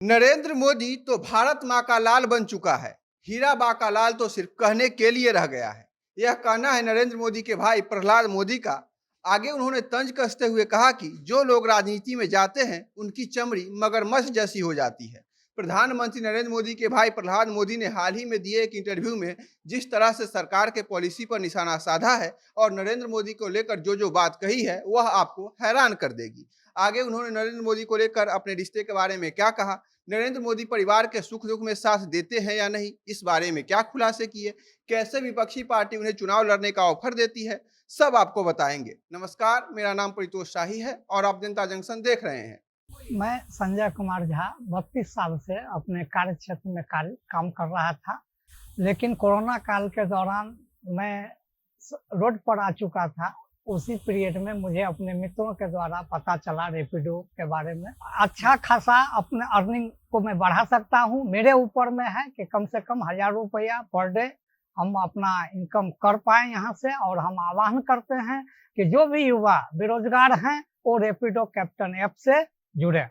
नरेंद्र मोदी तो भारत माँ का लाल बन चुका है। हीरा बा का लाल तो सिर्फ कहने के लिए रह गया है। यह कहना है नरेंद्र मोदी के भाई प्रहलाद मोदी का। आगे उन्होंने तंज कसते हुए कहा कि जो लोग राजनीति में जाते हैं उनकी चमड़ी मगरमच्छ जैसी हो जाती है। प्रधानमंत्री नरेंद्र मोदी के भाई प्रहलाद मोदी ने हाल ही में दिए एक इंटरव्यू में जिस तरह से सरकार के पॉलिसी पर निशाना साधा है और नरेंद्र मोदी को लेकर जो जो बात कही है वह आपको हैरान कर देगी। आगे उन्होंने नरेंद्र मोदी को लेकर अपने रिश्ते के बारे में क्या कहा, नरेंद्र मोदी परिवार के सुख दुख में साथ देते हैं या नहीं, इस बारे में क्या खुलासे किए, कैसे विपक्षी पार्टी उन्हें चुनाव लड़ने का ऑफर देती है, सब आपको बताएंगे। नमस्कार, मेरा नाम परितोष शाही है और आप जनता जंक्शन देख रहे हैं। मैं संजय कुमार झा 32 साल से अपने कार्य क्षेत्र में काम कर रहा था, लेकिन कोरोना काल के दौरान मैं रोड पर आ चुका था। उसी पीरियड में मुझे अपने मित्रों के द्वारा पता चला रैपिडो के बारे में। अच्छा खासा अपने अर्निंग को मैं बढ़ा सकता हूं। मेरे ऊपर में है कि कम से कम 1000 रुपया पर डे हम अपना इनकम कर पाए यहाँ से। और हम आह्वान करते हैं कि जो भी युवा बेरोजगार हैं वो रैपिडो कैप्टन ऐप से जुड़े।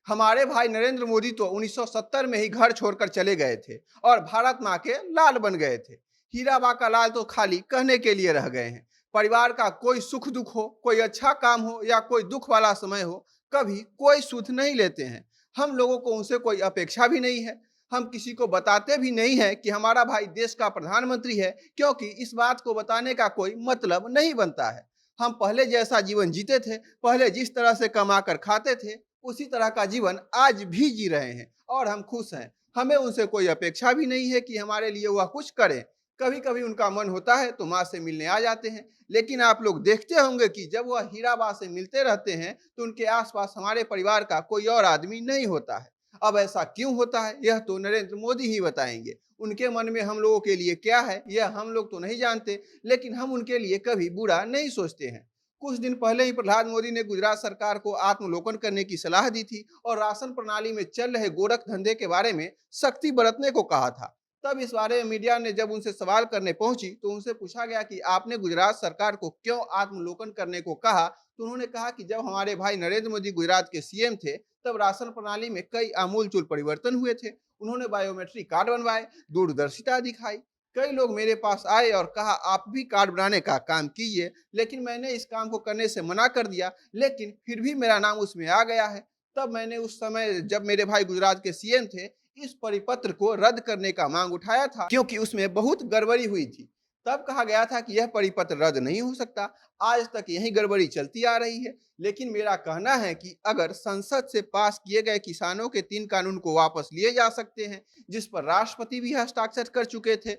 हमारे भाई नरेंद्र मोदी तो 1970 में ही घर छोड़कर चले गए थे और भारत माँ के लाल बन गए थे। हीरा बा का लाल तो खाली कहने के लिए रह गए हैं। परिवार का कोई सुख दुख हो, कोई अच्छा काम हो या कोई दुख वाला समय हो, कभी कोई सुध नहीं लेते हैं। हम लोगों को उनसे कोई अपेक्षा भी नहीं है। हम किसी को बताते भी नहीं है कि हमारा भाई देश का प्रधानमंत्री है, क्योंकि इस बात को बताने का कोई मतलब नहीं बनता है। हम पहले जैसा जीवन जीते थे, पहले जिस तरह से कमा कर खाते थे, उसी तरह का जीवन आज भी जी रहे हैं और हम खुश हैं। हमें उनसे कोई अपेक्षा भी नहीं है कि हमारे लिए वह कुछ करें। कभी कभी उनका मन होता है तो माँ से मिलने आ जाते हैं, लेकिन आप लोग देखते होंगे कि जब वह हीराबा से मिलते रहते हैं तो उनके आसपास हमारे परिवार का कोई और आदमी नहीं होता है। अब ऐसा क्यों होता है, यह तो नरेंद्र मोदी ही बताएंगे। उनके मन में हम लोगों के लिए क्या है यह हम लोग तो नहीं जानते, लेकिन हम उनके लिए कभी बुरा नहीं सोचते हैं। कुछ दिन पहले ही प्रहलाद मोदी ने गुजरात सरकार को आत्मलोकन करने की सलाह दी थी और राशन प्रणाली में चल रहे गोरख धंधे के बारे में सख्ती बरतने को कहा था। तब इस बारे में मीडिया ने जब उनसे सवाल करने पहुंची तो उनसे पूछा गया कि आपने गुजरात सरकार को क्यों आत्मलोकन करने को कहा, तो उन्होंने कहा कि जब हमारे भाई नरेंद्र मोदी गुजरात के सीएम थे तब राशन प्रणाली में कई आमूलचूल परिवर्तन हुए थे। उन्होंने बायोमेट्रिक कार्ड बनवाए, दूरदर्शिता दिखाई। कई लोग मेरे पास आए और कहा आप भी कार्ड बनाने का काम कीजिए, लेकिन मैंने इस काम को करने से मना कर दिया, लेकिन फिर भी मेरा नाम उसमें आ गया है। तब मैंने उस समय जब मेरे भाई गुजरात के सीएम थे इस परिपत्र को रद्द करने का मांग उठाया था, क्योंकि उसमें बहुत गड़बड़ी हुई थी। तब कहा गया था कि यह परिपत्र रद्द नहीं हो सकता। आज तक यही गड़बड़ी चलती आ रही है। लेकिन मेरा कहना है कि अगर संसद से पास किए गए किसानों के 3 कानून को वापस लिए जा सकते हैं, जिस पर राष्ट्रपति भी हस्ताक्षर कर चुके थे,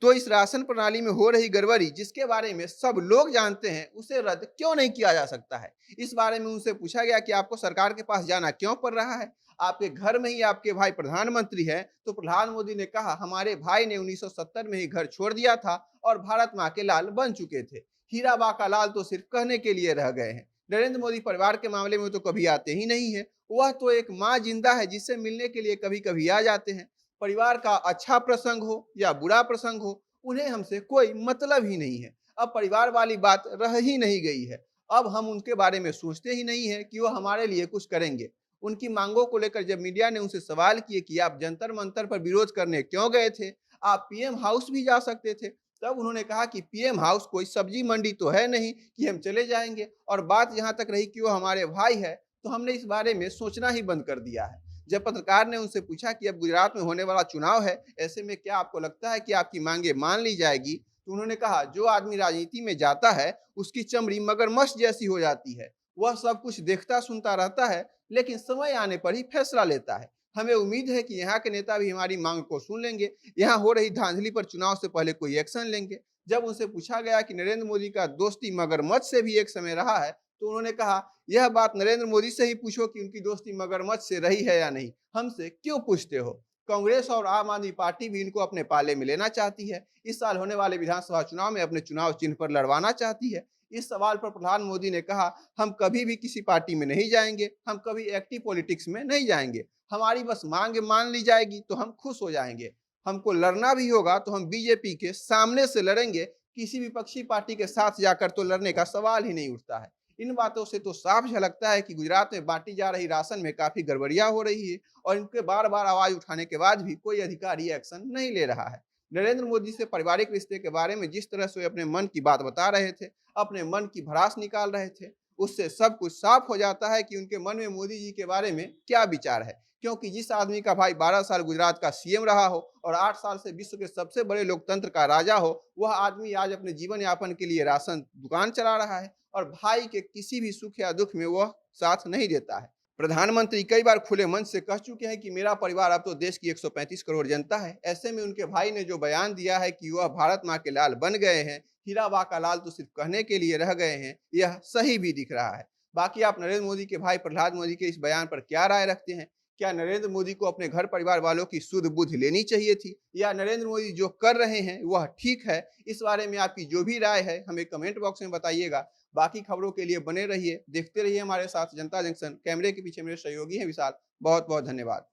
तो इस राशन प्रणाली में हो रही गड़बड़ी जिसके बारे में सब लोग जानते हैं, उसे रद्द क्यों नहीं किया जा सकता है। इस बारे में उनसे पूछा गया कि आपको सरकार के पास जाना क्यों पड़ रहा है, आपके घर में ही आपके भाई प्रधानमंत्री हैं। तो प्रधान मोदी ने कहा हमारे भाई ने 1970 में ही घर छोड़ दिया था और भारत माँ के लाल बन चुके थे। हीरा बा का लाल तो सिर्फ कहने के लिए रह गए हैं। नरेंद्र मोदी परिवार के मामले में तो कभी आते ही नहीं है। वह तो एक माँ जिंदा है जिससे मिलने के लिए कभी कभी आ जाते हैं। परिवार का अच्छा प्रसंग हो या बुरा प्रसंग हो, उन्हें हमसे कोई मतलब ही नहीं है। अब परिवार वाली बात रह ही नहीं गई है। अब हम उनके बारे में सोचते ही नहीं है कि वो हमारे लिए कुछ करेंगे। उनकी मांगों को लेकर जब मीडिया ने उनसे सवाल किए कि आप जंतर मंतर पर विरोध करने क्यों गए थे, आप पीएम हाउस भी जा सकते थे, तब उन्होंने कहा कि पीएम हाउस कोई सब्जी मंडी तो है नहीं कि हम चले जाएंगे। और बात यहाँ तक रही कि वो हमारे भाई है, तो हमने इस बारे में सोचना ही बंद कर दिया है। जब पत्रकार ने उनसे पूछा कि अब गुजरात में होने वाला चुनाव है, ऐसे में क्या आपको लगता है कि आपकी मांगे मान ली जाएगी, तो उन्होंने कहा जो आदमी राजनीति में जाता है उसकी चमड़ी मगरमच्छ जैसी हो जाती है। वह सब कुछ देखता सुनता रहता है, लेकिन समय आने पर ही फैसला लेता है। हमें उम्मीद है कि यहाँ के नेता भी हमारी मांग को सुन लेंगे, यहाँ हो रही धांधली पर चुनाव से पहले कोई एक्शन लेंगे। जब उनसे पूछा गया कि नरेंद्र मोदी का दोस्ती मगरमच्छ से भी एक समय रहा है, तो उन्होंने कहा यह बात नरेंद्र मोदी से ही पूछो कि उनकी दोस्ती मगरमच्छ से रही है या नहीं, हमसे क्यों पूछते हो। कांग्रेस और आम आदमी पार्टी भी इनको अपने पाले में लेना चाहती है। इस साल होने वाले विधानसभा चुनाव में अपने चुनाव चिन्ह पर लड़वाना चाहती है। इस सवाल पर प्रधान मोदी ने कहा हम कभी भी किसी पार्टी में नहीं जाएंगे, हम कभी एक्टिव पॉलिटिक्स में नहीं जाएंगे। हमारी बस मांग मान ली जाएगी तो हम खुश हो जाएंगे। हमको लड़ना भी होगा तो हम बीजेपी के सामने से लड़ेंगे, किसी विपक्षी पार्टी के साथ जाकर तो लड़ने का सवाल ही नहीं उठता है। इन बातों से तो साफ झलकता है कि गुजरात में बांटी जा रही राशन में काफी गड़बड़ियां हो रही है और इनके बार बार आवाज उठाने के बाद भी कोई अधिकारी एक्शन नहीं ले रहा है। नरेंद्र मोदी से पारिवारिक रिश्ते के बारे में जिस तरह से वे अपने मन की बात बता रहे थे, अपने मन की भड़ास निकाल रहे थे, उससे सब कुछ साफ हो जाता है कि उनके मन में मोदी जी के बारे में क्या विचार है। क्योंकि जिस आदमी का भाई 12 साल गुजरात का सीएम रहा हो और 8 साल से विश्व के सबसे बड़े लोकतंत्र का राजा हो, वह आदमी आज अपने जीवन यापन के लिए राशन दुकान चला रहा है और भाई के किसी भी सुख या दुख में वह साथ नहीं देता है। प्रधानमंत्री कई बार खुले मन से कह चुके हैं कि मेरा परिवार अब तो देश की 135 करोड़ जनता है। ऐसे में उनके भाई ने जो बयान दिया है कि वह भारत माँ के लाल बन गए हैं, हीरा बा का लाल तो सिर्फ कहने के लिए रह गए हैं, यह सही भी दिख रहा है। बाकी आप नरेंद्र मोदी के भाई प्रहलाद मोदी के इस बयान पर क्या राय रखते हैं? क्या नरेंद्र मोदी को अपने घर परिवार वालों की सुध बुध लेनी चाहिए थी या नरेंद्र मोदी जो कर रहे हैं वह ठीक है? इस बारे में आपकी जो भी राय है हमें कमेंट बॉक्स में बताइएगा। बाकी खबरों के लिए बने रहिए, देखते रहिए हमारे साथ जनता जंक्शन। कैमरे के पीछे मेरे सहयोगी हैं विशाल। बहुत बहुत धन्यवाद।